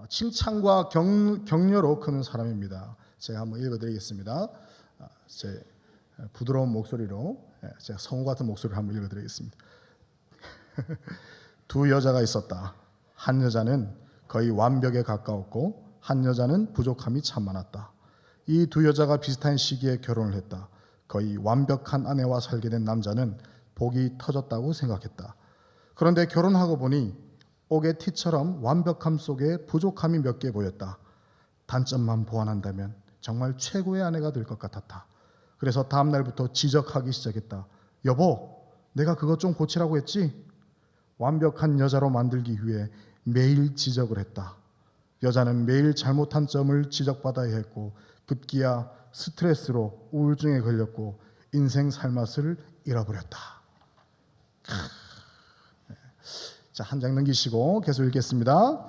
칭찬과 격려로 크는 사람입니다. 제가 한번 읽어드리겠습니다. 제 부드러운 목소리로, 제가 성우 같은 목소리로 한번 읽어드리겠습니다. 두 여자가 있었다. 한 여자는 거의 완벽에 가까웠고 한 여자는 부족함이 참 많았다. 이 두 여자가 비슷한 시기에 결혼을 했다. 거의 완벽한 아내와 살게 된 남자는 복이 터졌다고 생각했다. 그런데 결혼하고 보니 옥의 티처럼 완벽함 속에 부족함이 몇 개 보였다. 단점만 보완한다면 정말 최고의 아내가 될 것 같았다. 그래서 다음 날부터 지적하기 시작했다. 여보, 내가 그것 좀 고치라고 했지? 완벽한 여자로 만들기 위해 매일 지적을 했다. 여자는 매일 잘못한 점을 지적받아야 했고 급기야 스트레스로 우울증에 걸렸고 인생 살맛을 잃어버렸다. 자, 한 장 넘기시고 계속 읽겠습니다.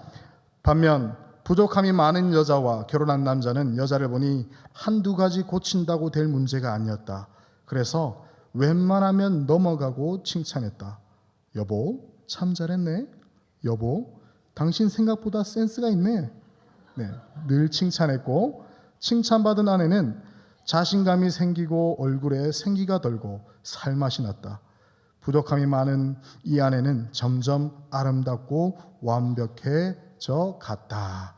반면 부족함이 많은 여자와 결혼한 남자는 여자를 보니 한두 가지 고친다고 될 문제가 아니었다. 그래서 웬만하면 넘어가고 칭찬했다. 여보, 참 잘했네. 여보, 당신 생각보다 센스가 있네. 늘 칭찬했고 칭찬받은 아내는 자신감이 생기고 얼굴에 생기가 돌고 살맛이 났다. 부족함이 많은 이 아내는 점점 아름답고 완벽해져 갔다.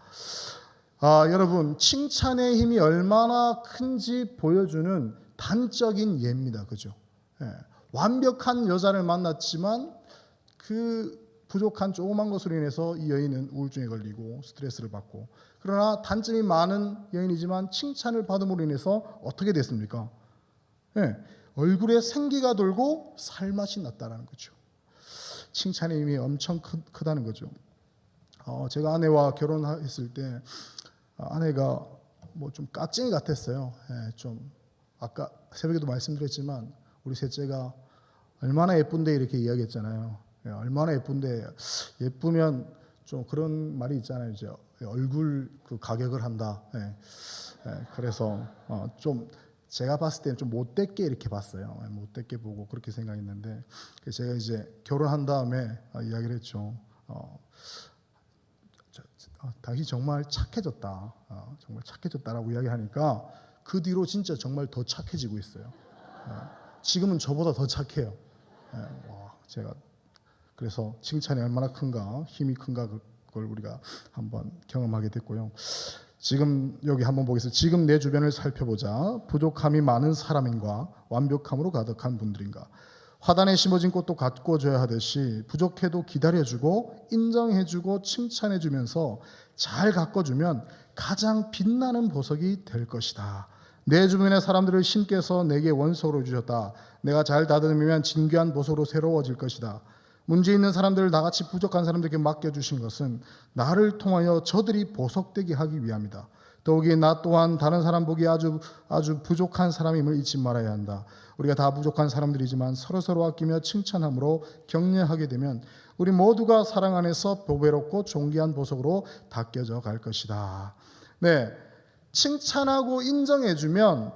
여러분, 칭찬의 힘이 얼마나 큰지 보여주는 단적인 예입니다. 그죠? 완벽한 여자를 만났지만 그 부족한 조그만 것으로 인해서 이 여인은 우울증에 걸리고 스트레스를 받고, 그러나 단점이 많은 여인이지만 칭찬을 받음으로 인해서 어떻게 됐습니까? 얼굴에 생기가 돌고 살맛이 났다는 거죠. 칭찬의 힘이 엄청 크다는 거죠. 제가 아내와 결혼했을 때 아내가 뭐 좀 깍쟁이 같았어요. 좀 아까 새벽에도 말씀드렸지만 우리 셋째가 얼마나 예쁜데 이렇게 이야기했잖아요. 얼마나 예쁜데, 예쁘면 좀 그런 말이 있잖아요. 이제 얼굴 그 가격을 한다. 그래서 좀 제가 봤을 때는 좀 못됐게 이렇게 봤어요. 못됐게 보고 그렇게 생각했는데, 제가 이제 결혼한 다음에 이야기를 했죠. 당신 정말 착해졌다. 정말 착해졌다라고 이야기하니까 그 뒤로 진짜 정말 더 착해지고 있어요. 지금은 저보다 더 착해요. 제가 그래서 칭찬이 얼마나 큰가, 힘이 큰가, 그걸 우리가 한번 경험하게 됐고요. 지금 여기 한번 보겠습니다. 지금 내 주변을 살펴보자. 부족함이 많은 사람인가, 완벽함으로 가득한 분들인가. 화단에 심어진 꽃도 가꿔줘야 하듯이 부족해도 기다려주고 인정해주고 칭찬해주면서 잘 가꿔주면 가장 빛나는 보석이 될 것이다. 내 주변의 사람들을 신께서 내게 원석으로 주셨다. 내가 잘 다듬으면 진귀한 보석으로 새로워질 것이다. 문제 있는 사람들을 나같이 부족한 사람들에게 맡겨주신 것은 나를 통하여 저들이 보석되게 하기 위함이다. 더욱이 나 또한 다른 사람 보기에 아주 부족한 사람임을 잊지 말아야 한다. 우리가 다 부족한 사람들이지만 서로서로 아끼며 칭찬함으로 격려하게 되면 우리 모두가 사랑 안에서 보배롭고 존귀한 보석으로 닦여져 갈 것이다. 칭찬하고 인정해주면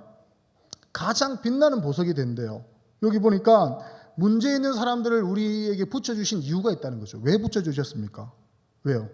가장 빛나는 보석이 된대요. 여기 보니까 문제 있는 사람들을 우리에게 붙여주신 이유가 있다는 거죠. 왜 붙여주셨습니까? 왜요?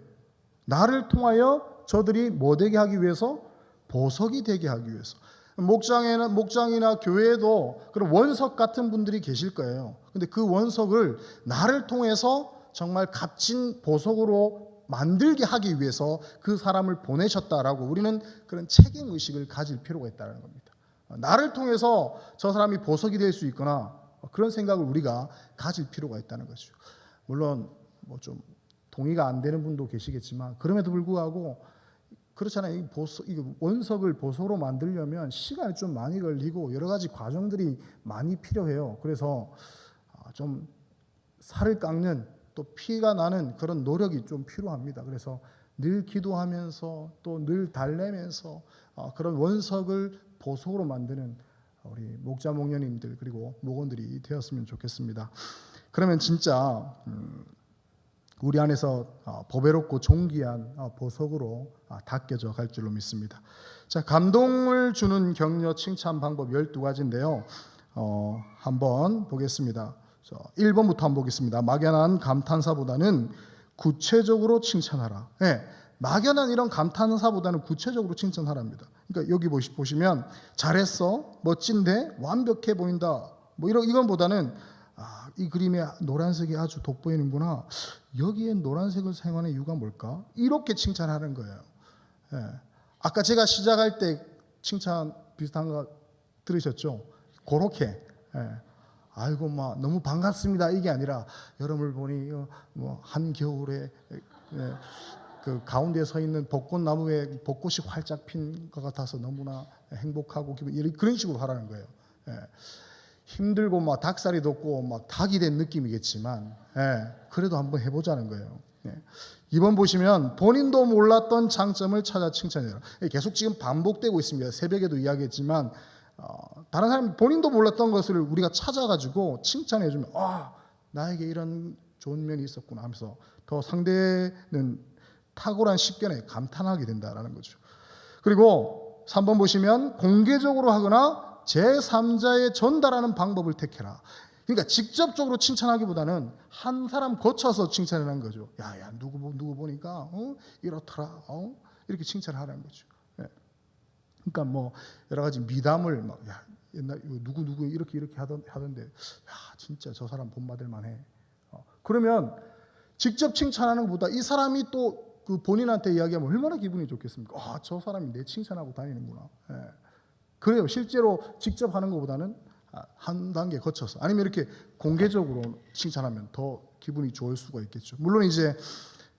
나를 통하여 저들이 뭐 되게 하기 위해서? 보석이 되게 하기 위해서. 목장이나 교회에도 그런 원석 같은 분들이 계실 거예요. 근데 그 원석을 나를 통해서 정말 값진 보석으로 만들게 하기 위해서 그 사람을 보내셨다라고 우리는 그런 책임의식을 가질 필요가 있다는 겁니다. 나를 통해서 저 사람이 보석이 될 수 있거나 그런 생각을 우리가 가질 필요가 있다는 것이죠. 물론 뭐 좀 동의가 안 되는 분도 계시겠지만 그럼에도 불구하고 그렇잖아요. 이 원석을 보석으로 만들려면 시간이 좀 많이 걸리고 여러 가지 과정들이 많이 필요해요. 그래서 좀 살을 깎는 또 피가 나는 그런 노력이 좀 필요합니다. 그래서 늘 기도하면서 또 늘 달래면서 그런 원석을 보석으로 만드는 우리 목자 목녀님들 그리고 목원들이 되었으면 좋겠습니다. 그러면 진짜 우리 안에서 보배롭고 존귀한 보석으로 닦여져 갈 줄로 믿습니다. 자, 감동을 주는 격려 칭찬 방법 12가지인데요. 한번 보겠습니다. 1번부터 한번 보겠습니다. 막연한 감탄사보다는 구체적으로 칭찬하라. 막연한 이런 감탄사보다는 구체적으로 칭찬하랍니다. 그러니까 여기 보시면 잘했어, 멋진데, 완벽해 보인다. 뭐 이건보다는 이 그림에 노란색이 아주 돋보이는구나. 여기엔 노란색을 사용하는 이유가 뭘까? 이렇게 칭찬하는 거예요. 예. 아까 제가 시작할 때 칭찬 비슷한 거 들으셨죠? 그렇게. 예. 아이고 막 너무 반갑습니다. 이게 아니라 여러분을 보니 뭐 한겨울에 그 가운데 서 있는 벚꽃나무에 벚꽃이 활짝 핀 것 같아서 너무나 행복하고 그런 식으로 하라는 거예요. 예. 힘들고 막 닭살이 돋고 막 닭이 된 느낌이겠지만, 그래도 한번 해보자는 거예요. 2번 보시면 본인도 몰랐던 장점을 찾아 칭찬해라. 계속 지금 반복되고 있습니다. 새벽에도 이야기했지만 다른 사람 본인도 몰랐던 것을 우리가 찾아가지고 칭찬해주면 나에게 이런 좋은 면이 있었구나 하면서 더 상대는 탁월한 식견에 감탄하게 된다라는 거죠. 그리고 3번 보시면 공개적으로 하거나 제3자에 전달하는 방법을 택해라. 그러니까 직접적으로 칭찬하기보다는 한 사람 거쳐서 칭찬하는 거죠. 야 누구 보니까 이렇더라. 이렇게 칭찬하라는 거죠. 그러니까 뭐 여러 가지 미담을 막 옛날 누구 이렇게 하던데 진짜 저 사람 본받을 만해. 그러면 직접 칭찬하는 것보다 이 사람이 또 그 본인한테 이야기하면 얼마나 기분이 좋겠습니까? 저 사람이 내 칭찬하고 다니는구나. 그래요. 실제로 직접 하는 것보다는 한 단계 거쳐서 아니면 이렇게 공개적으로 칭찬하면 더 기분이 좋을 수가 있겠죠. 물론 이제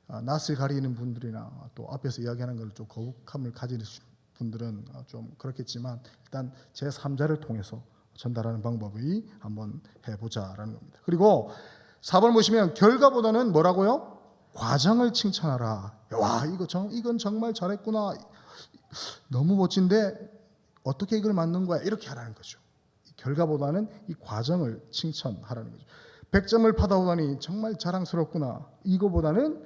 낯을 가리는 분들이나 또 앞에서 이야기하는 걸 좀 거북함을 가지는 분들은 좀 그렇겠지만 일단 제3자를 통해서 전달하는 방법이 한번 해보자라는 겁니다. 그리고 4번 보시면 결과보다는 뭐라고요? 과정을 칭찬하라. 와 이건 정말 잘했구나. 너무 멋진데 어떻게 이걸 만든 거야? 이렇게 하라는 거죠. 결과보다는 이 과정을 칭찬하라는 거죠. 100점을 받아오다니 정말 자랑스럽구나. 이거보다는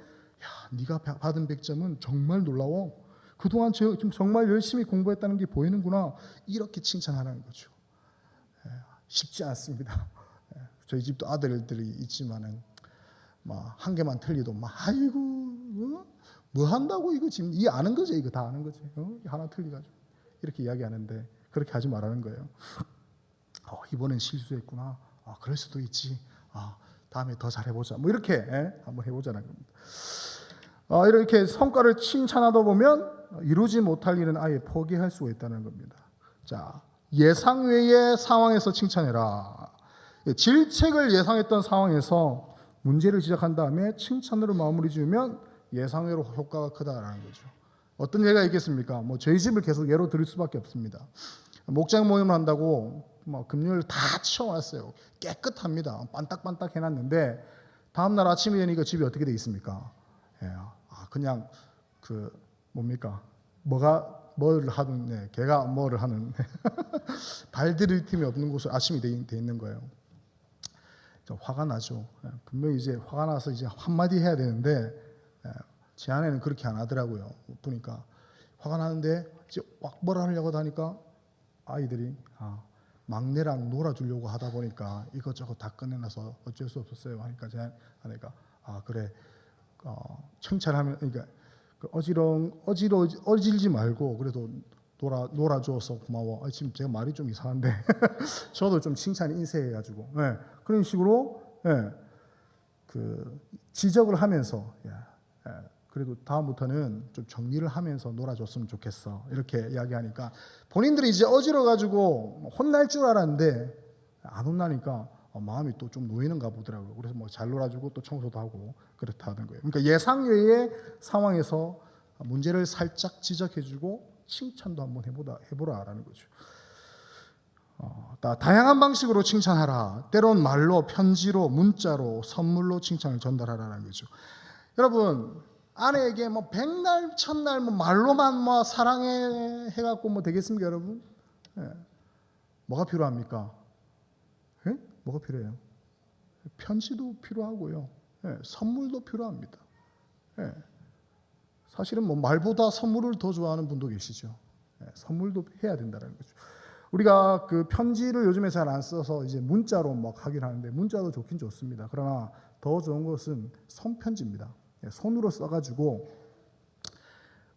네가 받은 100점은 정말 놀라워. 그동안 지금 정말 열심히 공부했다는 게 보이는구나. 이렇게 칭찬하라는 거죠. 쉽지 않습니다. 저희 집도 아들들이 있지만은 한 개만 틀리도 아이고 뭐 한다고 이거 지금 이 아는 거지 이거 다 아는 거지. 하나 틀리가지고 이렇게 이야기하는데 그렇게 하지 말라는 거예요. 이번엔 실수했구나. 그럴 수도 있지. 다음에 더 잘해보자. 뭐 이렇게 한번 해보자는 겁니다. 이렇게 성과를 칭찬하다 보면 이루지 못할 일은 아예 포기할 수가 있다는 겁니다. 자, 예상 외의 상황에서 칭찬해라. 질책을 예상했던 상황에서 문제를 지적한 다음에 칭찬으로 마무리 지으면 예상외로 효과가 크다라는 거죠. 어떤 예가 있겠습니까? 저희 집을 계속 예로 들을 수밖에 없습니다. 목장 모임을 한다고 금요일 다 치워놨어요. 깨끗합니다. 반딱반딱 해놨는데 다음날 아침이 되니까 집이 어떻게 돼 있습니까? 그냥 뭡니까? 뭘 하든 개가 뭐를 하는 발디딜 틈이 없는 곳에 아침이 돼 있는 거예요. 화가 나죠. 분명히 이제 화가 나서 이제 한마디 해야 되는데 제 아내는 그렇게 안 하더라고요. 보니까 화가 나는데 이제 막 뭐라 하려고 하니까 아이들이 막내랑 놀아주려고 하다 보니까 이것저것 다 꺼내놔서 어쩔 수 없었어요. 하니까 제 아내가 그래 칭찬하면 그러니까 어질지 말고 그래도 놀아줘서 고마워. 지금 제가 말이 좀 이상한데 저도 좀 칭찬이 인쇄해가지고 그런 식으로 지적을 하면서 그래도 다음부터는 좀 정리를 하면서 놀아줬으면 좋겠어. 이렇게 이야기하니까 본인들이 이제 어지러가지고 혼날 줄 알았는데 안 혼나니까 마음이 또 좀 놓이는가 보더라고요. 그래서 잘 놀아주고 또 청소도 하고 그렇다는 거예요. 그러니까 예상 외의 상황에서 문제를 살짝 지적해주고 칭찬도 한번 해보라라는 거죠. 다양한 방식으로 칭찬하라. 때론 말로, 편지로, 문자로, 선물로 칭찬을 전달하라는 거죠. 여러분 아내에게 백날 천날 말로만 사랑해 해갖고 되겠습니까, 여러분? 뭐가 필요합니까? 뭐가 필요해요? 편지도 필요하고요. 선물도 필요합니다. 사실은 말보다 선물을 더 좋아하는 분도 계시죠. 선물도 해야 된다는 거죠. 우리가 그 편지를 요즘에 잘 안 써서 이제 문자로 하긴 하는데 문자도 좋긴 좋습니다. 그러나 더 좋은 것은 손편지입니다. 손으로 써가지고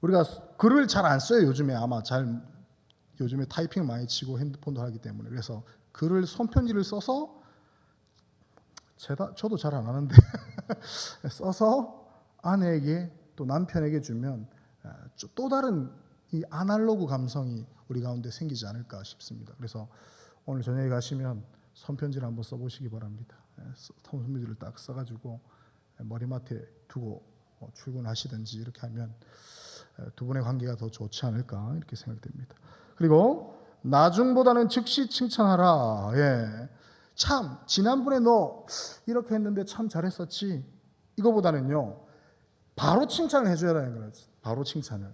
우리가 글을 잘 안 써요. 요즘에 아마 요즘에 타이핑 많이 치고 핸드폰도 하기 때문에. 그래서 글을 손편지를 써서 저도 잘 안 하는데 써서 아내에게 또 남편에게 주면 또 다른 이 아날로그 감성이 우리 가운데 생기지 않을까 싶습니다. 그래서 오늘 저녁에 가시면 손편지를 한번 써보시기 바랍니다. 손편지를 딱 써가지고 머리맡에 두고 출근하시든지 이렇게 하면 두 분의 관계가 더 좋지 않을까 이렇게 생각됩니다. 그리고 나중보다는 즉시 칭찬하라. 예. 참 지난번에 너 이렇게 했는데 참 잘했었지. 이거보다는요 바로 칭찬을 해줘야 하는 거예요. 바로 칭찬을.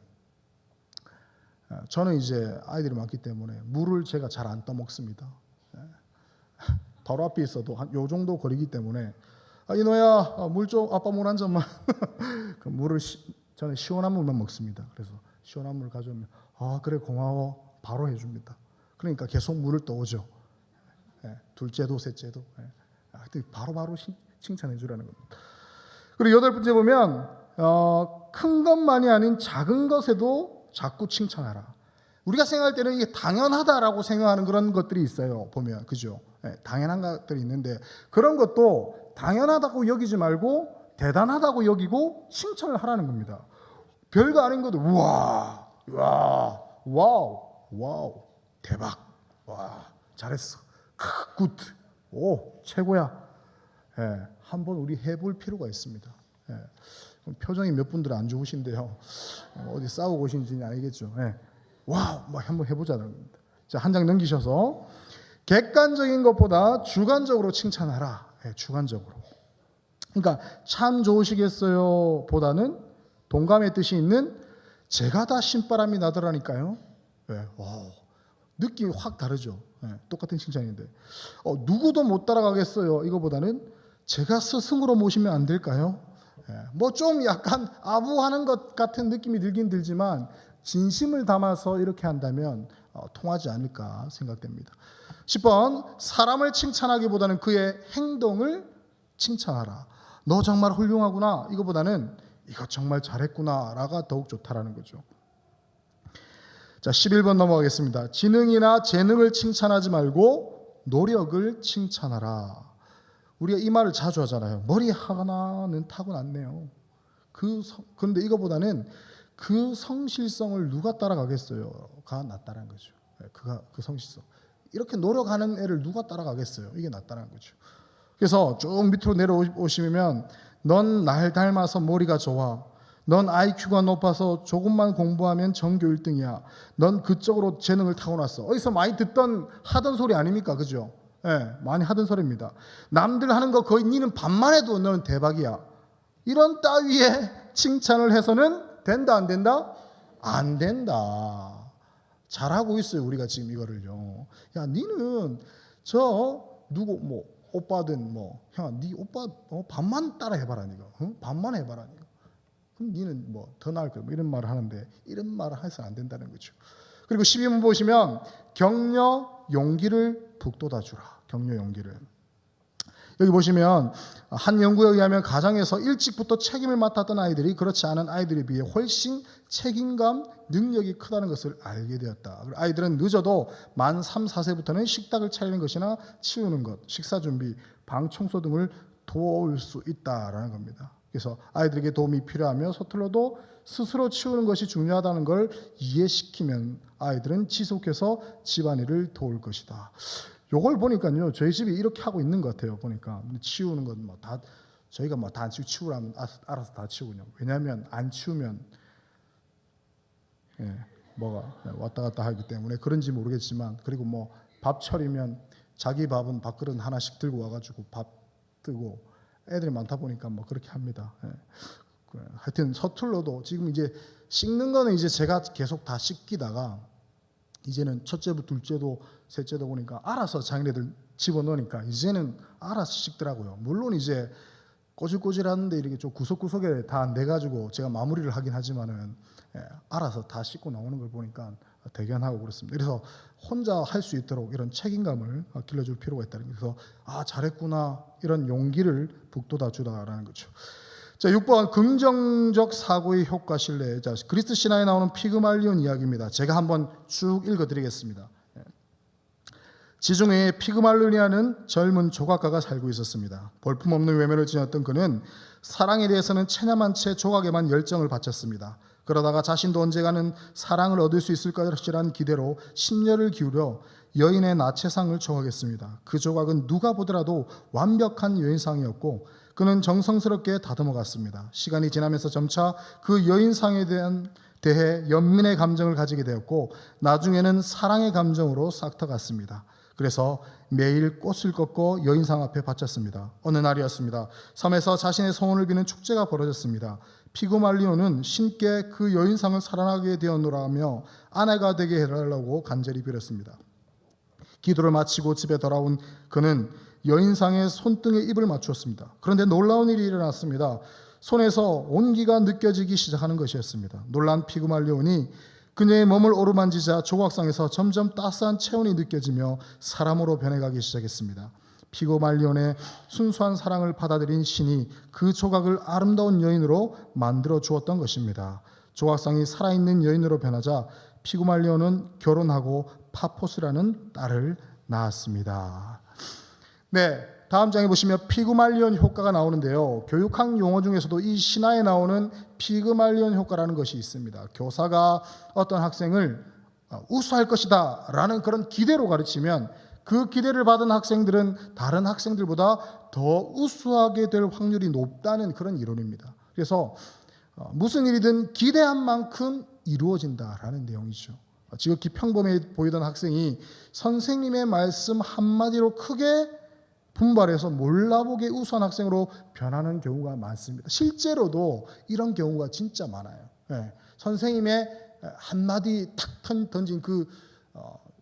저는 이제 아이들이 많기 때문에 물을 제가 잘 안 떠먹습니다. 바로 앞에 있어도 한 요 정도 거리기 때문에 이노야 물 좀 아빠 물 한 잔만. 그 물을 저는 시원한 물만 먹습니다. 그래서 시원한 물 가져오면 그래 고마워 바로 해줍니다. 그러니까 계속 물을 떠오죠. 둘째도 셋째도 바로 칭찬해 주라는 겁니다. 그리고 8번째 보면 큰 것만이 아닌 작은 것에도 자꾸 칭찬하라. 우리가 생각할 때는 이게 당연하다라고 생각하는 그런 것들이 있어요. 보면 그죠? 당연한 것들이 있는데 그런 것도 당연하다고 여기지 말고 대단하다고 여기고 칭찬을 하라는 겁니다. 별거 아닌 것도 우와, 와우, 대박, 와, 잘했어, 굿, 오, 최고야. 한번 우리 해볼 필요가 있습니다. 표정이 몇 분들은 안 좋으신데요. 어디 싸우고 오신지는 아니겠죠. 와우, 뭐 한번 해보자는 겁니다. 자, 한 장 넘기셔서 객관적인 것보다 주관적으로 칭찬하라. 주관적으로. 그러니까 참 좋으시겠어요 보다는 동감의 뜻이 있는 제가 다 신바람이 나더라니까요. 와우, 느낌이 확 다르죠. 똑같은 칭찬인데 누구도 못 따라가겠어요 이거보다는 제가 스승으로 모시면 안 될까요? 뭐 좀 약간 아부하는 것 같은 느낌이 들긴 들지만 진심을 담아서 이렇게 한다면 통하지 않을까 생각됩니다. 10번 사람을 칭찬하기보다는 그의 행동을 칭찬하라. 너 정말 훌륭하구나 이거보다는 이거 정말 잘했구나라가 더욱 좋다라는 거죠. 자, 11번 넘어가겠습니다. 지능이나 재능을 칭찬하지 말고 노력을 칭찬하라. 우리가 이 말을 자주 하잖아요. 머리 하나는 타고났네요. 그런데 이거보다는 그 성실성을 누가 따라가겠어요?가 낫다는 거죠. 그 성실성. 이렇게 노력하는 애를 누가 따라가겠어요? 이게 낫다는 거죠. 그래서 쭉 밑으로 내려오시면 넌 날 닮아서 머리가 좋아. 넌 IQ가 높아서 조금만 공부하면 전교 1등이야. 넌 그쪽으로 재능을 타고났어. 어디서 많이 하던 소리 아닙니까? 그죠? 많이 하던 소리입니다. 남들 하는 거 거의 니는 반만 해도 너는 대박이야. 이런 따위의 칭찬을 해서는 된다 안 된다? 안 된다. 잘하고 있어요 우리가 지금 이거를요. 야 니는 누구 뭐 오빠든 뭐 형 니 오빠 반만 따라 해봐라 니가. 반만 해봐라 니가. 그럼 니는 뭐 더 나을 거야. 뭐 이런 말을 하는데 이런 말을 해서는 안 된다는 거죠. 그리고 12문 보시면 격려 용기를 북돋아 주라. 격려 용기를. 여기 보시면 한 연구에 의하면 가정에서 일찍부터 책임을 맡았던 아이들이 그렇지 않은 아이들에 비해 훨씬 책임감, 능력이 크다는 것을 알게 되었다. 아이들은 늦어도 만 3, 4세부터는 식탁을 차리는 것이나 치우는 것, 식사 준비, 방 청소 등을 도울 수 있다라는 겁니다. 그래서 아이들에게 도움이 필요하며 서툴러도 스스로 치우는 것이 중요하다는 걸 이해시키면 아이들은 지속해서 집안일을 도울 것이다. 요걸 보니까요, 저희 집이 이렇게 하고 있는 것 같아요. 보니까 치우는 건 뭐 다 저희가 뭐 다 안 치우라면 알아서 다 치우군요. 왜냐하면 안 치우면 뭐가 왔다 갔다 하기 때문에 그런지 모르겠지만, 그리고 뭐 밥 차리면 자기 밥은 밥그릇 하나씩 들고 와가지고 밥 뜨고 애들이 많다 보니까 뭐 그렇게 합니다. 하여튼 서툴러도 지금 이제 씻는 거는 이제 제가 계속 다 씻기다가 이제는 첫째도 둘째도 셋째도 보니까 알아서 자기네들 집어넣으니까 이제는 알아서 씻더라고요. 물론 이제 꼬질꼬질하는데 이렇게 좀 구석구석에 다 내가지고 제가 마무리를 하긴 하지만은 알아서 다 씻고 나오는 걸 보니까 대견하고 그렇습니다. 그래서 혼자 할 수 있도록 이런 책임감을 길러줄 필요가 있다는 거예요. 그래서 잘했구나 이런 용기를 북돋아 주다라는 거죠. 자, 6번 긍정적 사고의 효과 신뢰. 자, 그리스 신화에 나오는 피그말리온 이야기입니다. 제가 한번 쭉 읽어드리겠습니다. 지중해에 피그말리온이라는 젊은 조각가가 살고 있었습니다. 볼품없는 외면을 지녔던 그는 사랑에 대해서는 체념한 채 조각에만 열정을 바쳤습니다. 그러다가 자신도 언젠가는 사랑을 얻을 수 있을 것이라는 기대로 심려를 기울여 여인의 나체상을 조각했습니다. 그 조각은 누가 보더라도 완벽한 여인상이었고 그는 정성스럽게 다듬어갔습니다. 시간이 지나면서 점차 그 여인상에 대해 연민의 감정을 가지게 되었고 나중에는 사랑의 감정으로 싹터갔습니다. 그래서 매일 꽃을 꺾고 여인상 앞에 바쳤습니다. 어느 날이었습니다. 섬에서 자신의 소원을 비는 축제가 벌어졌습니다. 피그말리온은 신께 그 여인상을 살아나게 되었노라며 아내가 되게 해달라고 간절히 빌었습니다. 기도를 마치고 집에 돌아온 그는 여인상의 손등에 입을 맞추었습니다. 그런데 놀라운 일이 일어났습니다. 손에서 온기가 느껴지기 시작하는 것이었습니다. 놀란 피그말리온이 그녀의 몸을 오르만지자 조각상에서 점점 따스한 체온이 느껴지며 사람으로 변해가기 시작했습니다. 피그말리온의 순수한 사랑을 받아들인 신이 그 조각을 아름다운 여인으로 만들어 주었던 것입니다. 조각상이 살아있는 여인으로 변하자 피그말리온은 결혼하고 파포스라는 딸을 낳았습니다. 네, 다음 장에 보시면 피그말리온 효과가 나오는데요. 교육학 용어 중에서도 이 신화에 나오는 피그말리온 효과라는 것이 있습니다. 교사가 어떤 학생을 우수할 것이다 라는 그런 기대로 가르치면 그 기대를 받은 학생들은 다른 학생들보다 더 우수하게 될 확률이 높다는 그런 이론입니다. 그래서 무슨 일이든 기대한 만큼 이루어진다라는 내용이죠. 지극히 평범해 보이던 학생이 선생님의 말씀 한마디로 크게 분발해서 몰라보게 우수한 학생으로 변하는 경우가 많습니다. 실제로도 이런 경우가 진짜 많아요. 네. 선생님의 한마디 탁 던진 그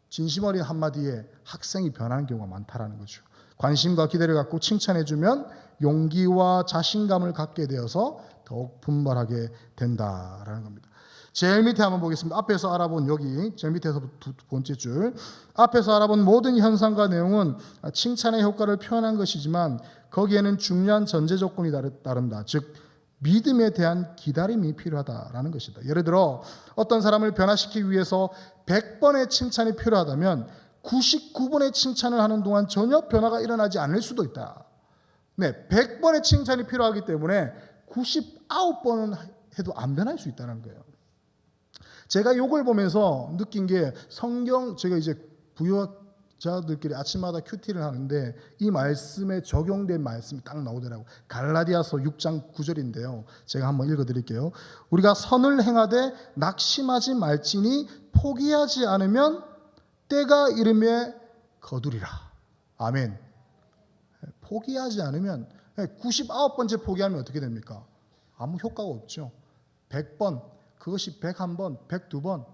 진심 어린 한마디에 학생이 변하는 경우가 많다라는 거죠. 관심과 기대를 갖고 칭찬해주면 용기와 자신감을 갖게 되어서 더욱 분발하게 된다라는 겁니다. 제일 밑에 한번 보겠습니다. 앞에서 알아본 여기 제일 밑에서 두 번째 줄 앞에서 알아본 모든 현상과 내용은 칭찬의 효과를 표현한 것이지만 거기에는 중요한 전제 조건이 따른다. 즉 믿음에 대한 기다림이 필요하다라는 것이다. 예를 들어 어떤 사람을 변화시키기 위해서 100번의 칭찬이 필요하다면 99번의 칭찬을 하는 동안 전혀 변화가 일어나지 않을 수도 있다. 네, 100번의 칭찬이 필요하기 때문에 99번은 해도 안 변할 수 있다는 거예요. 제가 이걸 보면서 느낀 게 성경, 제가 이제 부유자들끼리 아침마다 큐티를 하는데 이 말씀에 적용된 말씀이 딱 나오더라고요. 갈라디아서 6장 9절인데요. 제가 한번 읽어드릴게요. 우리가 선을 행하되 낙심하지 말지니 포기하지 않으면 때가 이르매 거두리라. 아멘. 포기하지 않으면 99번째 포기하면 어떻게 됩니까? 아무 효과가 없죠. 100번, 그것이 101번, 102번,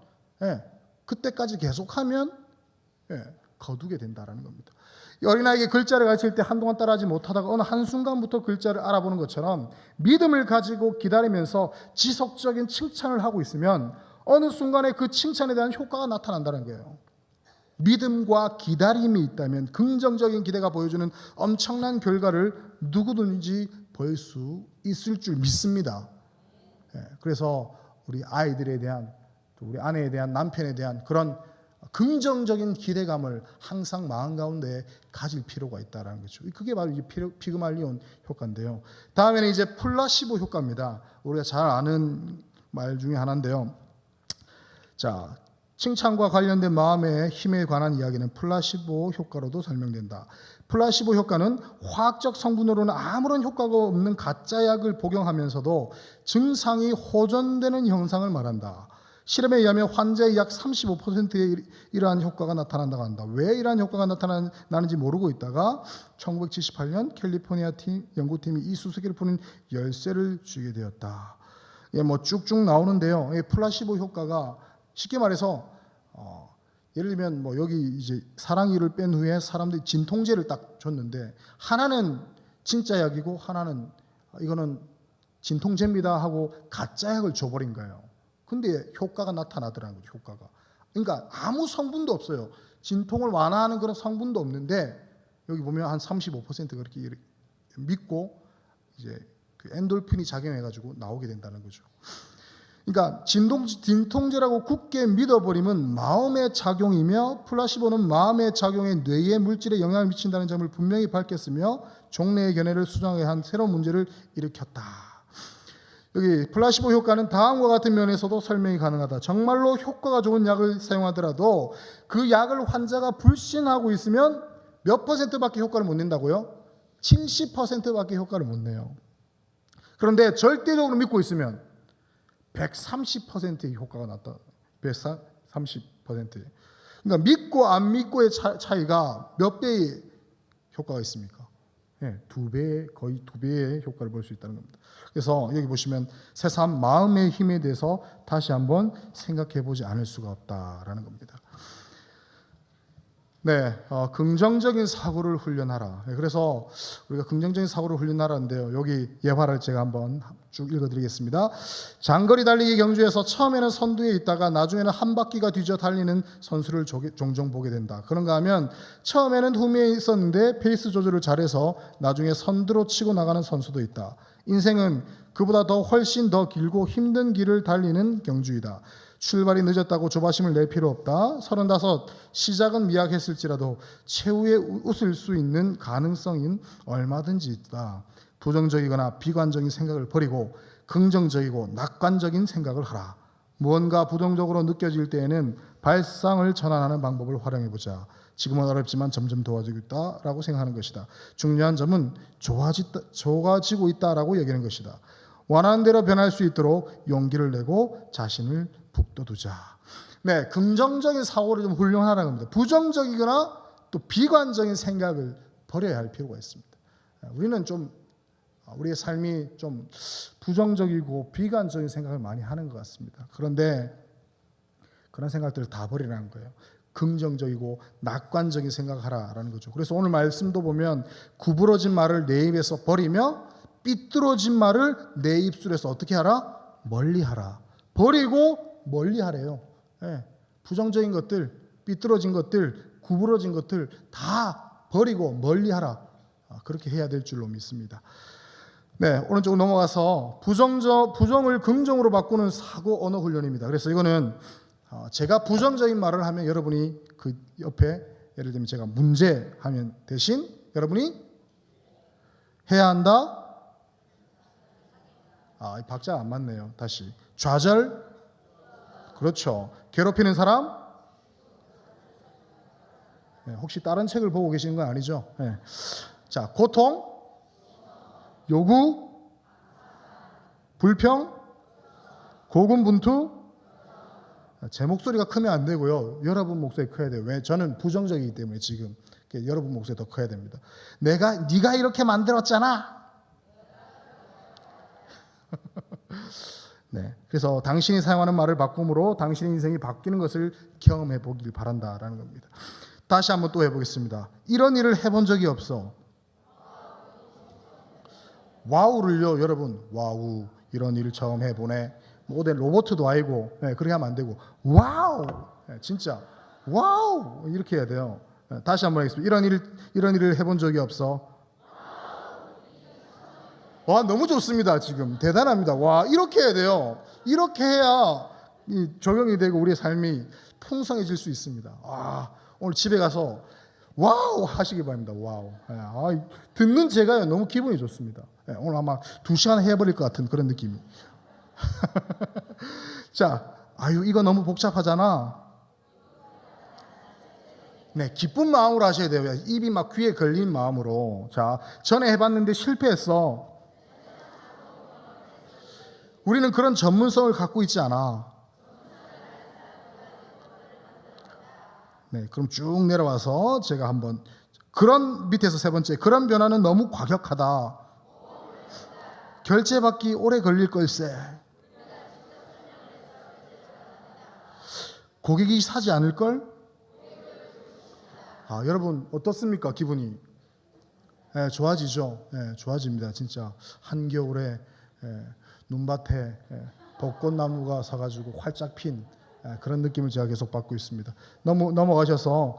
그때까지 계속하면 거두게 된다는 겁니다. 어린아이에게 글자를 가르칠 때 한동안 따라하지 못하다가 어느 한순간부터 글자를 알아보는 것처럼 믿음을 가지고 기다리면서 지속적인 칭찬을 하고 있으면 어느 순간에 그 칭찬에 대한 효과가 나타난다는 거예요. 믿음과 기다림이 있다면 긍정적인 기대가 보여주는 엄청난 결과를 누구든지 볼 수 있을 줄 믿습니다. 그래서 우리 아이들에 대한, 또 우리 아내에 대한, 남편에 대한 그런 긍정적인 기대감을 항상 마음 가운데 가질 필요가 있다는 거죠. 그게 바로 이 피그말리온 효과인데요. 다음에는 이제 플라시보 효과입니다. 우리가 잘 아는 말 중에 하나인데요. 자, 칭찬과 관련된 마음의 힘에 관한 이야기는 플라시보 효과로도 설명된다. 플라시보 효과는 화학적 성분으로는 아무런 효과가 없는 가짜 약을 복용하면서도 증상이 호전되는 현상을 말한다. 실험에 의하면 환자의 약 35%의 이러한 효과가 나타난다고 한다. 왜 이러한 효과가 나타나는지 모르고 있다가 1978년 캘리포니아 연구팀이 이 수수기를 푸는 열쇠를 주게 되었다. 뭐 쭉쭉 나오는데요. 플라시보 효과가 쉽게 말해서 예를 들면 뭐 여기 이제 사랑이를 뺀 후에 사람들이 진통제를 딱 줬는데 하나는 진짜 약이고 하나는 이거는 진통제입니다 하고 가짜 약을 줘버린 거예요. 근데 효과가 나타나더라는 거죠. 효과가. 그러니까 아무 성분도 없어요. 진통을 완화하는 그런 성분도 없는데 여기 보면 한 35% 그렇게 믿고 이제 그 엔돌핀이 작용해가지고 나오게 된다는 거죠. 그러니까 진통제라고 굳게 믿어버리면 마음의 작용이며 플라시보는 마음의 작용에 뇌의 물질에 영향을 미친다는 점을 분명히 밝혔으며 종래의 견해를 수정하게 한 새로운 문제를 일으켰다. 여기 플라시보 효과는 다음과 같은 면에서도 설명이 가능하다. 정말로 효과가 좋은 약을 사용하더라도 그 약을 환자가 불신하고 있으면 몇 %밖에 효과를 못 낸다고요? 70%밖에 효과를 못 내요. 그런데 절대적으로 믿고 있으면 130%의 효과가 났다. 130%. 그러니까 믿고 안 믿고의 차이가 몇 배의 효과가 있습니까? 네, 거의 두 배의 효과를 볼 수 있다는 겁니다. 그래서 여기 보시면 새삼 마음의 힘에 대해서 다시 한번 생각해 보지 않을 수가 없다라는 겁니다. 네, 긍정적인 사고를 훈련하라. 그래서 우리가 긍정적인 사고를 훈련하라는데요. 여기 예화를 제가 한번 쭉 읽어드리겠습니다. 장거리 달리기 경주에서 처음에는 선두에 있다가 나중에는 한 바퀴가 뒤져 달리는 선수를 종종 보게 된다. 그런가 하면 처음에는 후미에 있었는데 페이스 조절을 잘해서 나중에 선두로 치고 나가는 선수도 있다. 인생은 그보다 훨씬 더 길고 힘든 길을 달리는 경주이다. 출발이 늦었다고 조바심을 낼 필요 없다. 35, 시작은 미약했을지라도 최후에 웃을 수 있는 가능성인 얼마든지 있다. 부정적이거나 비관적인 생각을 버리고 긍정적이고 낙관적인 생각을 하라. 무언가 부정적으로 느껴질 때에는 발상을 전환하는 방법을 활용해보자. 지금은 어렵지만 점점 도와지고 있다라고 생각하는 것이다. 중요한 점은 좋아지고 있다라고 여기는 것이다. 원하는 대로 변할 수 있도록 용기를 내고 자신을 북돋우자. 네, 긍정적인 사고를 좀 훈련하라는 겁니다. 부정적이거나 또 비관적인 생각을 버려야 할 필요가 있습니다. 우리는 좀 우리의 삶이 좀 부정적이고 비관적인 생각을 많이 하는 것 같습니다. 그런데 그런 생각들을 다 버리라는 거예요. 긍정적이고 낙관적인 생각을 하라라는 거죠. 그래서 오늘 말씀도 보면 구부러진 말을 내 입에서 버리며 삐뚤어진 말을 내 입술에서 어떻게 하라? 멀리하라. 버리고 멀리하래요. 네. 부정적인 것들, 삐뚤어진 것들, 구부러진 것들 다 버리고 멀리하라. 그렇게 해야 될 줄로 믿습니다. 네, 오른쪽으로 넘어가서 부정을 긍정으로 바꾸는 사고 언어 훈련입니다. 그래서 이거는 제가 부정적인 말을 하면 여러분이 그 옆에 예를 들면 제가 문제 하면 대신 여러분이 해야 한다. 이 박자가 안 맞네요. 다시. 좌절. 그렇죠. 괴롭히는 사람. 네, 혹시 다른 책을 보고 계시는 건 아니죠? 네. 자, 고통. 요구. 불평. 고군분투. 제 목소리가 크면 안 되고요. 여러분 목소리 커야 돼요. 왜? 저는 부정적이기 때문에 지금 여러분 목소리 더 커야 됩니다. 네가 이렇게 만들었잖아. 네, 그래서 당신이 사용하는 말을 바꿈으로 당신의 인생이 바뀌는 것을 경험해 보길 바란다라는 겁니다. 다시 한번 또 해보겠습니다. 이런 일을 해본 적이 없어. 와우를요, 여러분. 와우, 이런 일을 처음 해보네. 모델 로봇도 아니고, 네, 그렇게 하면 안 되고, 와우, 네, 진짜 와우 이렇게 해야 돼요. 네, 다시 한번 하겠습니다. 이런 일을 해본 적이 없어. 와, 너무 좋습니다. 지금 대단합니다. 와, 이렇게 해야 돼요. 이렇게 해야 적용이 되고 우리의 삶이 풍성해질 수 있습니다. 오늘 집에 가서 와우 하시기 바랍니다. 와우. 듣는 제가요 너무 기분이 좋습니다. 오늘 아마 2시간 해버릴 것 같은 그런 느낌이. 자, 이거 너무 복잡하잖아. 네, 기쁜 마음으로 하셔야 돼요. 입이 막 귀에 걸린 마음으로. 자, 전에 해봤는데 실패했어. 우리는 그런 전문성을 갖고 있지 않아. 네, 그럼 쭉 내려와서 제가 한번 그런 밑에서 세 번째, 그런 변화는 너무 과격하다. 결제받기 오래 걸릴 걸세. 고객이 사지 않을걸? 여러분 어떻습니까? 기분이? 네, 좋아지죠? 네, 좋아집니다. 진짜 한겨울에 눈밭에 벚꽃나무가 서가지고 활짝 핀 그런 느낌을 제가 계속 받고 있습니다. 넘어가셔서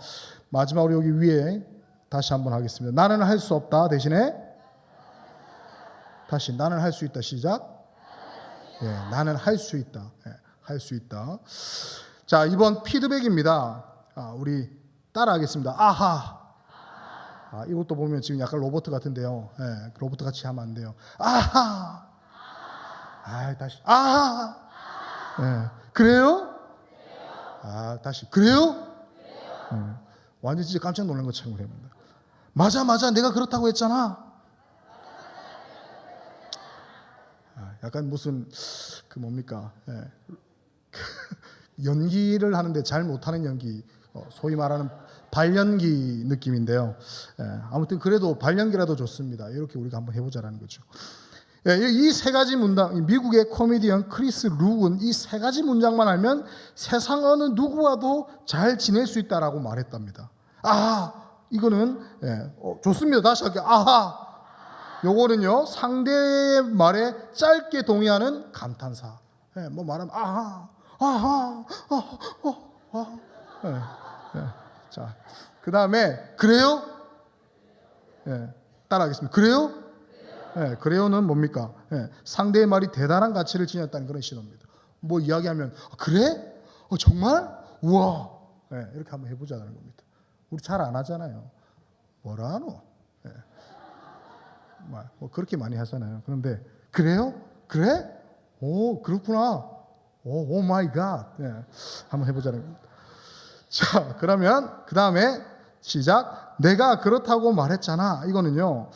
마지막으로 여기 위에 다시 한번 하겠습니다. 나는 할 수 없다 대신에 다시 나는 할 수 있다. 시작. 예, 나는 할 수 있다. 예, 할 수 있다. 자, 이번 피드백입니다. 우리 따라하겠습니다. 아하. 이것도 보면 지금 약간 로봇 같은데요. 예, 로봇 같이 하면 안 돼요. 아하. 다시. 아하. 예, 그래요? 다시. 그래요? 완전 진짜 깜짝 놀란 것처럼 됩니다. 맞아, 내가 그렇다고 했잖아. 약간 무슨 그 뭡니까? 연기를 하는데 잘 못하는 연기, 소위 말하는 발연기 느낌인데요. 아무튼 그래도 발연기라도 좋습니다. 이렇게 우리가 한번 해보자라는 거죠. 이 세 가지 문장, 미국의 코미디언 크리스 룩은 이 세 가지 문장만 알면 세상 어느 누구와도 잘 지낼 수 있다라고 말했답니다. 이거는 좋습니다. 다시 할게요. 요거는요 상대의 말에 짧게 동의하는 감탄사. 뭐 말하면 자, 그 다음에 그래요? 따라하겠습니다. 그래요? 그래요는 뭡니까? 상대의 말이 대단한 가치를 지녔다는 그런 신호입니다. 뭐 이야기하면 그래? 정말? 우와. 이렇게 한번 해보자는 겁니다. 우리 잘 안 하잖아요. 뭐라노? 뭐 그렇게 많이 하잖아요. 그런데 그래요? 그래? 오, 그렇구나. 오 마이 갓. 한번 해보자는 겁니다. 자, 그러면 그 다음에 시작. 내가 그렇다고 말했잖아. 이거는요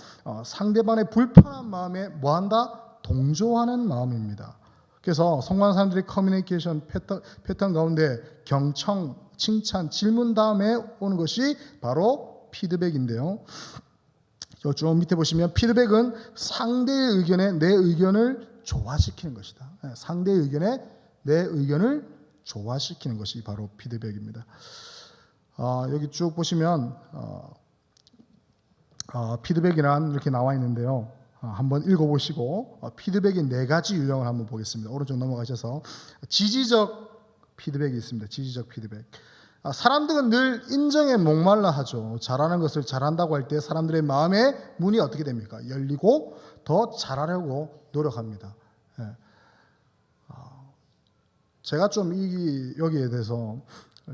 상대방의 불편한 마음에 뭐한다? 동조하는 마음입니다. 그래서 성공한 사람들이 커뮤니케이션 패턴 가운데 경청, 칭찬, 질문 다음에 오는 것이 바로 피드백인데요. 좀 밑에 보시면 피드백은 상대의 의견에 내 의견을 조화시키는 것이다. 상대의 의견에 내 의견을 조화시키는 것이 바로 피드백입니다. 여기 쭉 보시면 피드백이란 이렇게 나와 있는데요. 한번 읽어보시고 피드백의 네 가지 유형을 한번 보겠습니다. 오른쪽 넘어가셔서 지지적 피드백이 있습니다. 지지적 피드백. 사람들은 늘 인정에 목말라 하죠. 잘하는 것을 잘한다고 할 때 사람들의 마음의 문이 어떻게 됩니까? 열리고 더 잘하려고 노력합니다. 제가 좀 여기에 대해서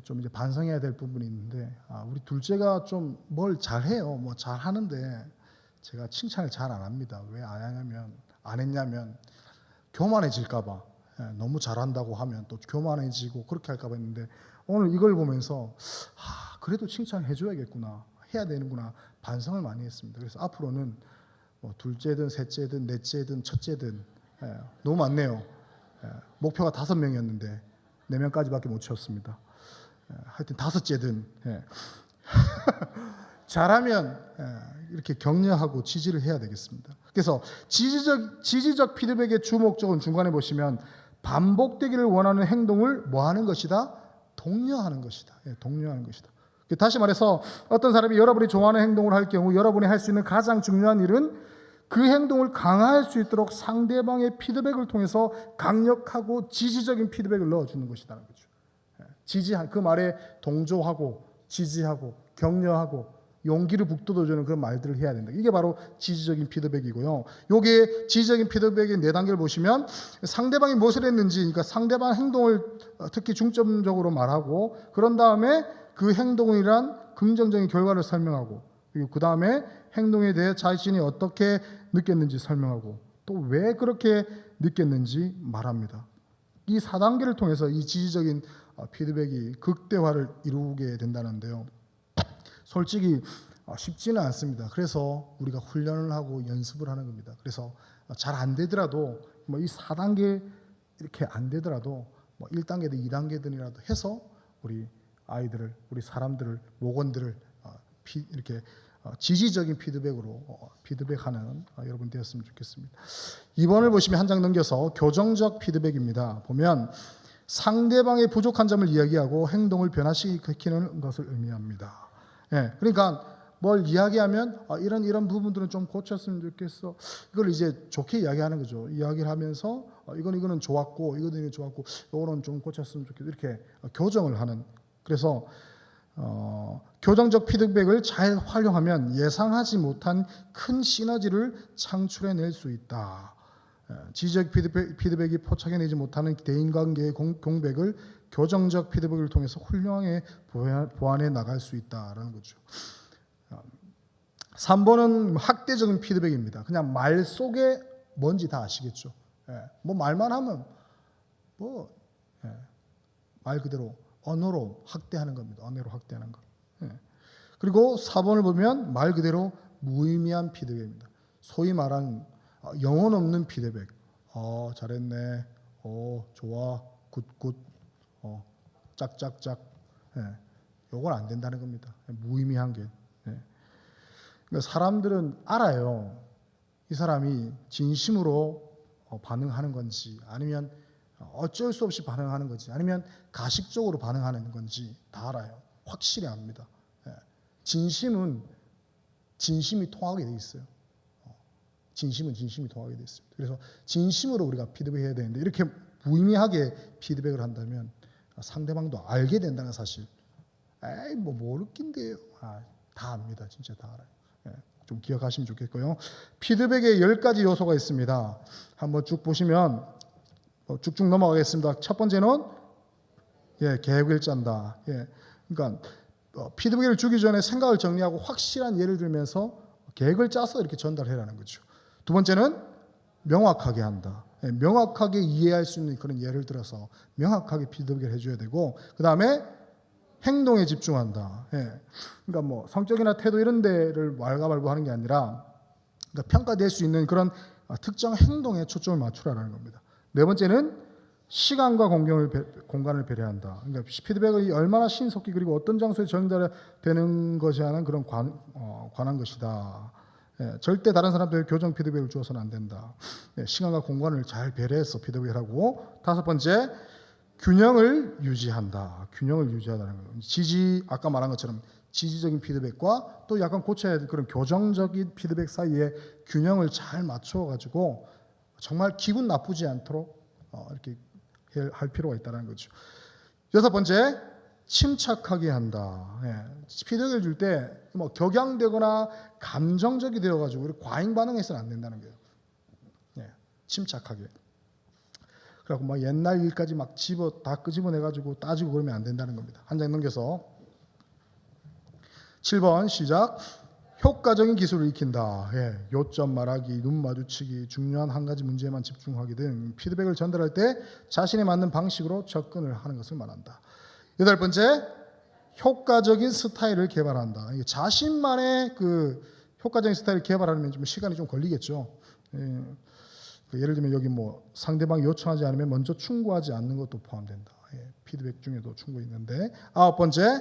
좀 이제 반성해야 될 부분이 있는데, 우리 둘째가 좀 뭘 잘해요. 뭐 잘하는데 제가 칭찬을 잘 안 합니다. 왜 안 했냐면 교만해질까봐. 너무 잘한다고 하면 또 교만해지고 그렇게 할까봐 했는데, 오늘 이걸 보면서 그래도 칭찬을 해줘야겠구나, 해야 되는구나 반성을 많이 했습니다. 그래서 앞으로는 뭐 둘째든 셋째든 넷째든 첫째든 너무 많네요. 목표가 5명이었는데 4명까지밖에 못 채웠습니다. 하여튼 5째든 잘하면 이렇게 격려하고 지지를 해야 되겠습니다. 그래서 지지적 피드백의 주 목적은 중간에 보시면 반복되기를 원하는 행동을 뭐 하는 것이다? 독려하는 것이다. 독려하는 것이다. 다시 말해서 어떤 사람이 여러분이 좋아하는 행동을 할 경우 여러분이 할 수 있는 가장 중요한 일은 그 행동을 강화할 수 있도록 상대방의 피드백을 통해서 강력하고 지지적인 피드백을 넣어주는 것이라는 거죠. 지지한 그 말에 동조하고 지지하고 격려하고 용기를 북돋워주는 그런 말들을 해야 된다. 이게 바로 지지적인 피드백이고요. 요게 지지적인 피드백의 4단계를 보시면 상대방이 무엇을 했는지, 그러니까 상대방 행동을 특히 중점적으로 말하고, 그런 다음에 그 행동이란 긍정적인 결과를 설명하고, 그리고 그 다음에 행동에 대해 자신이 어떻게 느꼈는지 설명하고, 또 왜 그렇게 느꼈는지 말합니다. 이 4단계를 통해서 이 지지적인 피드백이 극대화를 이루게 된다는데요. 솔직히 쉽지는 않습니다. 그래서 우리가 훈련을 하고 연습을 하는 겁니다. 그래서 잘 안 되더라도 뭐 이 4단계 이렇게 안 되더라도 뭐 1단계든 2단계든이라도 해서 우리 아이들을, 우리 사람들을, 목원들을 이렇게 지지적인 피드백으로 피드백하는 여러분 되었으면 좋겠습니다. 2번을 보시면 한 장 넘겨서 교정적 피드백입니다. 보면 상대방의 부족한 점을 이야기하고 행동을 변화시키는 것을 의미합니다. 그러니까 뭘 이야기하면 이런 부분들은 좀 고쳤으면 좋겠어. 이걸 이제 좋게 이야기하는 거죠. 이야기를 하면서 이거는 좋았고 이거는 좋았고 이거는 좀 고쳤으면 좋겠어. 이렇게 교정을 하는. 그래서 교정적 피드백을 잘 활용하면 예상하지 못한 큰 시너지를 창출해낼 수 있다. 지지적 피드백이 포착해내지 못하는 대인관계의 공백을 교정적 피드백을 통해서 훌륭하게 보완해 나갈 수 있다라는 거죠. 3번은 학대적인 피드백입니다. 그냥 말 속에 뭔지 다 아시겠죠. 뭐 말만 하면 말 그대로 언어로 학대하는 겁니다. 언어로 학대하는 거. 그리고 4번을 보면 말 그대로 무의미한 피드백입니다. 소위 말하는 영혼 없는 피드백. 잘했네. 좋아. 굿굿. 짝짝짝. 요건 안 된다는 겁니다. 무의미한 게. 그러니까 사람들은 알아요. 이 사람이 진심으로 반응하는 건지 아니면 어쩔 수 없이 반응하는 건지 아니면 가식적으로 반응하는 건지 다 알아요. 확실히 압니다. 진심은 진심이 통하게 돼 있어요. 진심은 진심이 통하게 돼 있습니다. 그래서 진심으로 우리가 피드백해야 되는데 이렇게 무의미하게 피드백을 한다면 상대방도 알게 된다는 사실. 에이 뭐 모르긴데요. 다 압니다. 진짜 다 알아요. 좀 기억하시면 좋겠고요. 피드백에 10가지 요소가 있습니다. 한번 쭉 보시면 쭉쭉 넘어가겠습니다. 첫 번째는 계획을 짠다. 그러니까 피드백을 주기 전에 생각을 정리하고 확실한 예를 들면서 계획을 짜서 이렇게 전달해라는 거죠. 두 번째는 명확하게 한다. 명확하게 이해할 수 있는 그런 예를 들어서 명확하게 피드백을 해줘야 되고 그 다음에 행동에 집중한다. 그러니까 뭐 성격이나 태도 이런 데를 왈가왈부하는 게 아니라 그러니까 평가될 수 있는 그런 특정 행동에 초점을 맞추라는 겁니다. 네 번째는 시간과 공간을 배려한다. 그러니까 피드백이 얼마나 신속히 그리고 어떤 장소에 전달되는 것이 하는 그런 관한 것이다. 절대 다른 사람들에게 교정 피드백을 주어서는 안 된다. 시간과 공간을 잘 배려해서 피드백을 하고 다섯 번째 균형을 유지한다. 균형을 유지하다는 거예요. 아까 말한 것처럼 지지적인 피드백과 또 약간 고쳐야 될 그런 교정적인 피드백 사이에 균형을 잘 맞춰가지고 정말 기분 나쁘지 않도록 이렇게 할 필요가 있다는 거죠. 여섯 번째, 침착하게 한다. 피드백을 줄 때 뭐 격양되거나 감정적이 되어가지고 과잉 반응해서는 안 된다는 거예요. 침착하게. 그래갖고 막 옛날 일까지 막 다 끄집어내가지고 따지고 그러면 안 된다는 겁니다. 한 장 넘겨서 7번 시작. 효과적인 기술을 익힌다. 요점 말하기, 눈 마주치기, 중요한 한 가지 문제에만 집중하기 등 피드백을 전달할 때 자신에 맞는 방식으로 접근을 하는 것을 말한다. 여덟 번째, 효과적인 스타일을 개발한다. 자신만의 그 효과적인 스타일을 개발하려면 좀 시간이 좀 걸리겠죠. 예를 들면 여기 뭐 상대방이 요청하지 않으면 먼저 충고하지 않는 것도 포함된다. 피드백 중에도 충고 있는데 아홉 번째,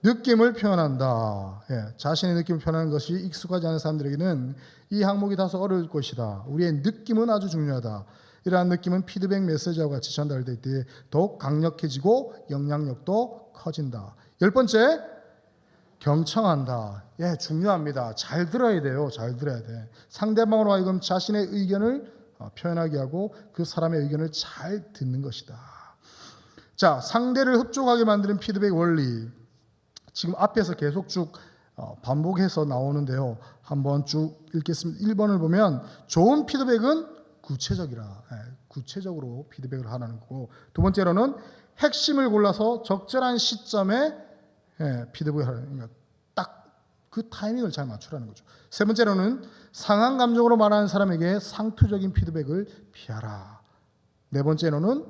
느낌을 표현한다. 자신의 느낌을 표현하는 것이 익숙하지 않은 사람들에게는 이 항목이 다소 어려울 것이다. 우리의 느낌은 아주 중요하다. 이러한 느낌은 피드백 메시지와 같이 전달될 때 더욱 강력해지고 영향력도 커진다. 열 번째, 경청한다. 중요합니다. 잘 들어야 돼요. 잘 들어야 돼. 상대방으로 하여금 자신의 의견을 표현하게 하고 그 사람의 의견을 잘 듣는 것이다. 자, 상대를 흡족하게 만드는 피드백 원리. 지금 앞에서 계속 쭉 반복해서 나오는데요. 한번 쭉 읽겠습니다. 1번을 보면 좋은 피드백은 구체적이라. 구체적으로 피드백을 하라는 거고 두 번째로는 핵심을 골라서 적절한 시점에 피드백을 하라는 거니까 딱 그 타이밍을 잘 맞추라는 거죠. 세 번째로는 상한 감정으로 말하는 사람에게 상투적인 피드백을 피하라. 네 번째로는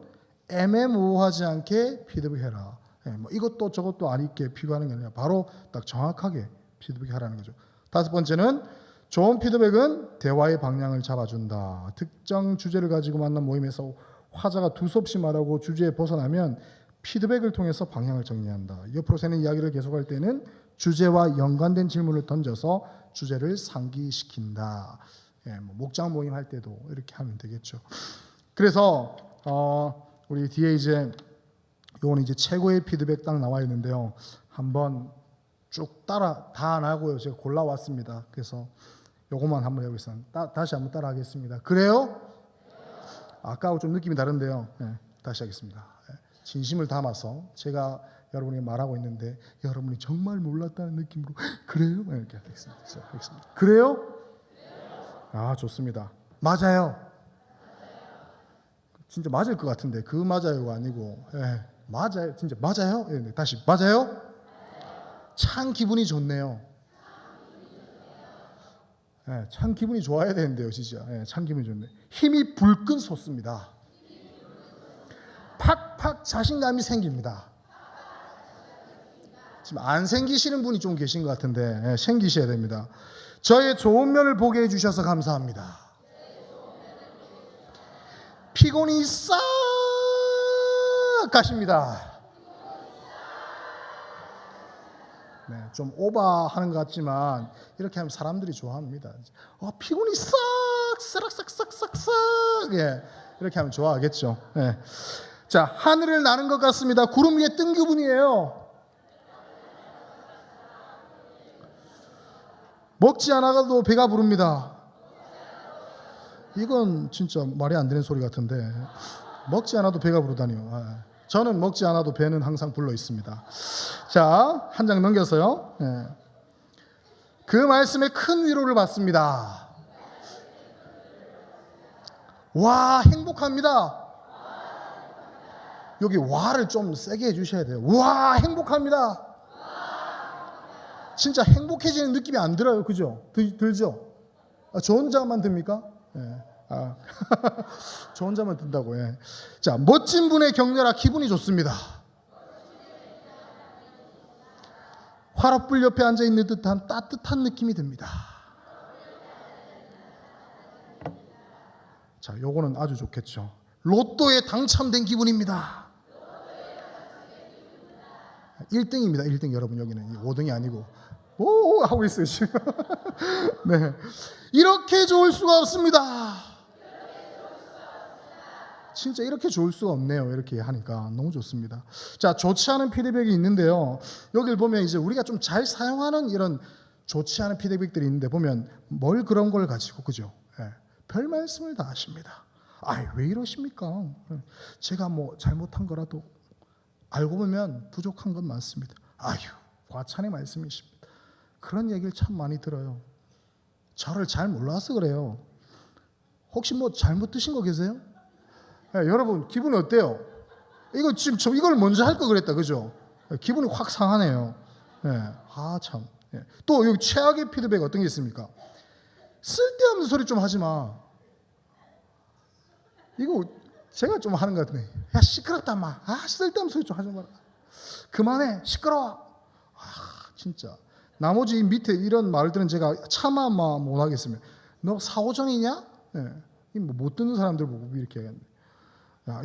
애매모호하지 않게 피드백해라. 뭐 이것도 저것도 아니게 비교하는 게 아니라 바로 딱 정확하게 피드백하라는 거죠. 다섯 번째는 좋은 피드백은 대화의 방향을 잡아준다. 특정 주제를 가지고 만난 모임에서 화자가 두서없이 말하고 주제에 벗어나면 피드백을 통해서 방향을 정리한다. 옆으로 새는 이야기를 계속할 때는 주제와 연관된 질문을 던져서 주제를 상기시킨다. 뭐 목장 모임 할 때도 이렇게 하면 되겠죠. 그래서 우리 뒤에 요거는 이제 최고의 피드백 딱 나와 있는데요. 한번 쭉 따라 다 안 하고요. 제가 골라왔습니다. 그래서 요것만 한번 해보겠습니다. 다시 한번 따라 하겠습니다. 그래요? 아까하고 좀 느낌이 다른데요. 다시 하겠습니다. 진심을 담아서 제가 여러분이 말하고 있는데 여러분이 정말 몰랐다는 느낌으로 그래요? 이렇게 하겠습니다. 그래요? 아, 좋습니다. 맞아요. 진짜 맞을 것 같은데 그 맞아요가 아니고 맞아요. 진짜 맞아요? 다시 맞아요? 참 기분이 좋네요. 참 기분이 좋아야 되는데요, 진짜. 참 기분이 좋네. 힘이 불끈 솟습니다. 팍팍 자신감이 생깁니다. 지금 안 생기시는 분이 좀 계신 것 같은데 생기셔야 됩니다. 저의 좋은 면을 보게 해주셔서 감사합니다. 피곤이 싹 가십니다. 좀 오버하는 것 같지만 이렇게 하면 사람들이 좋아합니다. 피곤이 싹 이렇게 하면 좋아하겠죠. 자, 하늘을 나는 것 같습니다. 구름 위에 뜬 기분이에요. 먹지 않아도 배가 부릅니다. 이건 진짜 말이 안 되는 소리 같은데 먹지 않아도 배가 부르다니요. 저는 먹지 않아도 배는 항상 불러 있습니다. 자, 한 장 넘겨서요. 그 말씀에 큰 위로를 받습니다. 와, 행복합니다. 여기 와를 좀 세게 해주셔야 돼요. 와, 행복합니다. 진짜 행복해지는 느낌이 안 들어요. 그죠? 들죠? 저 혼자만 듭니까? 저 혼자만 든다고. 자, 멋진 분의 격려라 기분이 좋습니다. 화롯불 옆에 앉아 있는 듯한 따뜻한 느낌이 듭니다. 자, 요거는 아주 좋겠죠. 로또에 당첨된 기분입니다. 1등입니다. 1등 여러분, 여기는 5등이 아니고 오 하고 있어요 지금. 네, 이렇게 좋을 수가 없습니다. 진짜 이렇게 좋을 수가 없네요. 이렇게 하니까 너무 좋습니다. 자, 좋지 않은 피드백이 있는데요. 여기를 보면 이제 우리가 좀 잘 사용하는 이런 좋지 않은 피드백들이 있는데 보면 뭘 그런 걸 가지고 그죠? 별 말씀을 다 하십니다. 왜 이러십니까? 제가 뭐 잘못한 거라도 알고 보면 부족한 건 많습니다. 과찬의 말씀이십니다. 그런 얘기를 참 많이 들어요. 저를 잘 몰라서 그래요. 혹시 뭐 잘못 드신 거 계세요? 여러분 기분이 어때요? 이거 지금 이걸 먼저 할 걸 그랬다, 그죠? 기분이 확 상하네요. 참. 또 여기 최악의 피드백 어떤 게 있습니까? 쓸데없는 소리 좀 하지 마. 이거 제가 좀 하는 것 같네. 야, 시끄럽다 마. 쓸데없는 소리 좀 하지 마라. 그만해, 시끄러워. 진짜. 나머지 밑에 이런 말들은 제가 차마 못 하겠습니다. 너 사오정이냐? 못 듣는 사람들 보고 이렇게 하겠네.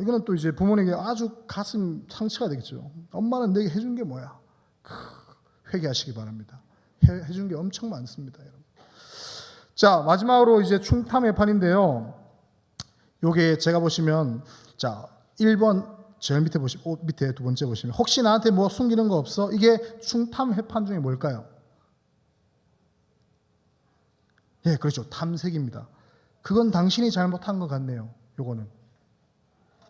이거는 또 이제 부모님에게 아주 가슴 상처가 되겠죠. 엄마는 내게 해준 게 뭐야? 회개하시기 바랍니다. 해준 게 엄청 많습니다, 여러분. 자, 마지막으로 이제 충탐의 판인데요. 요게 제가 보시면 자 1번 제일 밑에 보시면 밑에 두 번째 보시면 혹시 나한테 뭐 숨기는 거 없어? 이게 충탐 회판 중에 뭘까요? 그렇죠. 탐색입니다. 그건 당신이 잘못한 것 같네요. 요거는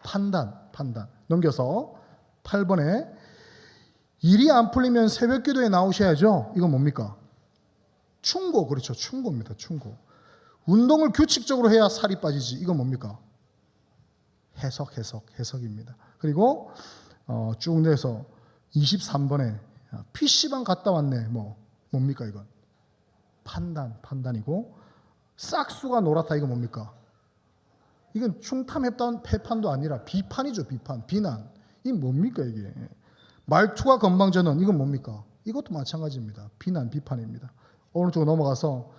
판단. 넘겨서 8번에 일이 안 풀리면 새벽 기도에 나오셔야죠. 이건 뭡니까? 충고. 그렇죠. 충고입니다. 충고. 운동을 규칙적으로 해야 살이 빠지지. 이건 뭡니까? 해석입니다. 그리고 쭉 내서 23번에 PC방 갔다 왔네. 뭡니까 이건? 판단이고 싹수가 노랗다. 이거 뭡니까? 이건 충탐 회판도 아니라 비판이죠. 비난. 이게 뭡니까 이게? 말투가 건방져는 이건 뭡니까? 이것도 마찬가지입니다. 비판입니다. 오른쪽으로 넘어가서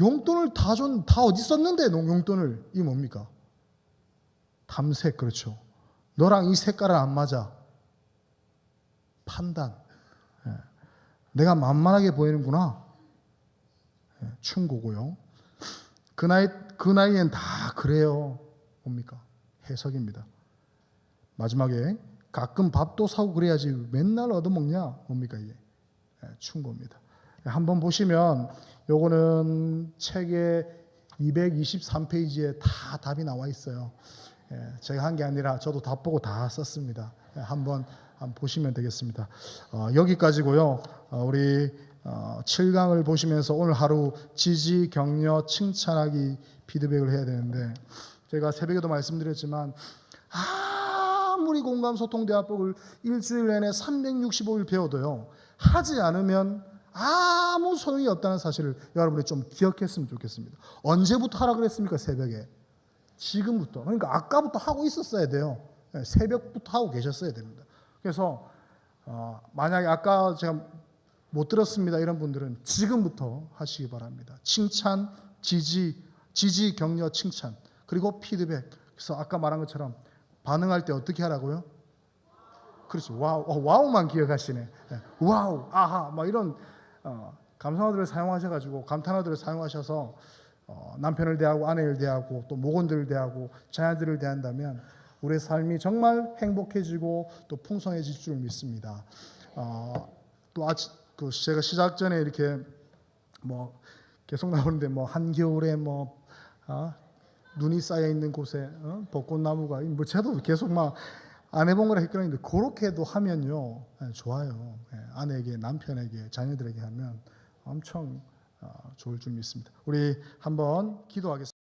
용돈을 다 어디 썼는데 용돈을. 이게 뭡니까? 탐색. 그렇죠. 너랑 이 색깔은 안 맞아. 판단. 내가 만만하게 보이는구나. 충고고요. 그 나이엔 다 그래요. 뭡니까? 해석입니다. 마지막에 가끔 밥도 사고 그래야지 맨날 얻어먹냐? 뭡니까 이게? 충고입니다. 한번 보시면 요거는 책의 223페이지에 다 답이 나와 있어요. 제가 한 게 아니라 저도 다 보고 다 썼습니다. 한번 보시면 되겠습니다. 여기까지고요. 우리 7강을 보시면서 오늘 하루 지지, 격려, 칭찬하기 피드백을 해야 되는데, 제가 새벽에도 말씀드렸지만 아무리 공감 소통 대화법을 일주일 내내 365일 배워도요, 하지 않으면 아무 소용이 없다는 사실을 여러분이 좀 기억했으면 좋겠습니다. 언제부터 하라 그랬습니까? 새벽에. 지금부터. 그러니까 아까부터 하고 있었어야 돼요. 새벽부터 하고 계셨어야 됩니다. 그래서 만약에 아까 제가 못 들었습니다 이런 분들은 지금부터 하시기 바랍니다. 칭찬, 지지, 격려, 칭찬, 그리고 피드백. 그래서 아까 말한 것처럼 반응할 때 어떻게 하라고요? 그렇죠. 와우, 와우만 기억하시네. 와우, 아하, 막 이런 감성어들을 사용하셔가지고, 감탄어들을 사용하셔서 남편을 대하고 아내를 대하고 또 목원들을 대하고 자녀들을 대한다면 우리의 삶이 정말 행복해지고 또 풍성해질 줄 믿습니다. 또 제가 시작 전에 이렇게 뭐 계속 나오는데 뭐 한겨울에 눈이 쌓여 있는 곳에 벚꽃나무가 뭐 저도 계속 막 안 해본 거라 했거든요. 그렇게도 하면요 좋아요. 아내에게, 남편에게, 자녀들에게 하면 엄청 좋을 줄 믿습니다. 우리 한번 기도하겠습니다.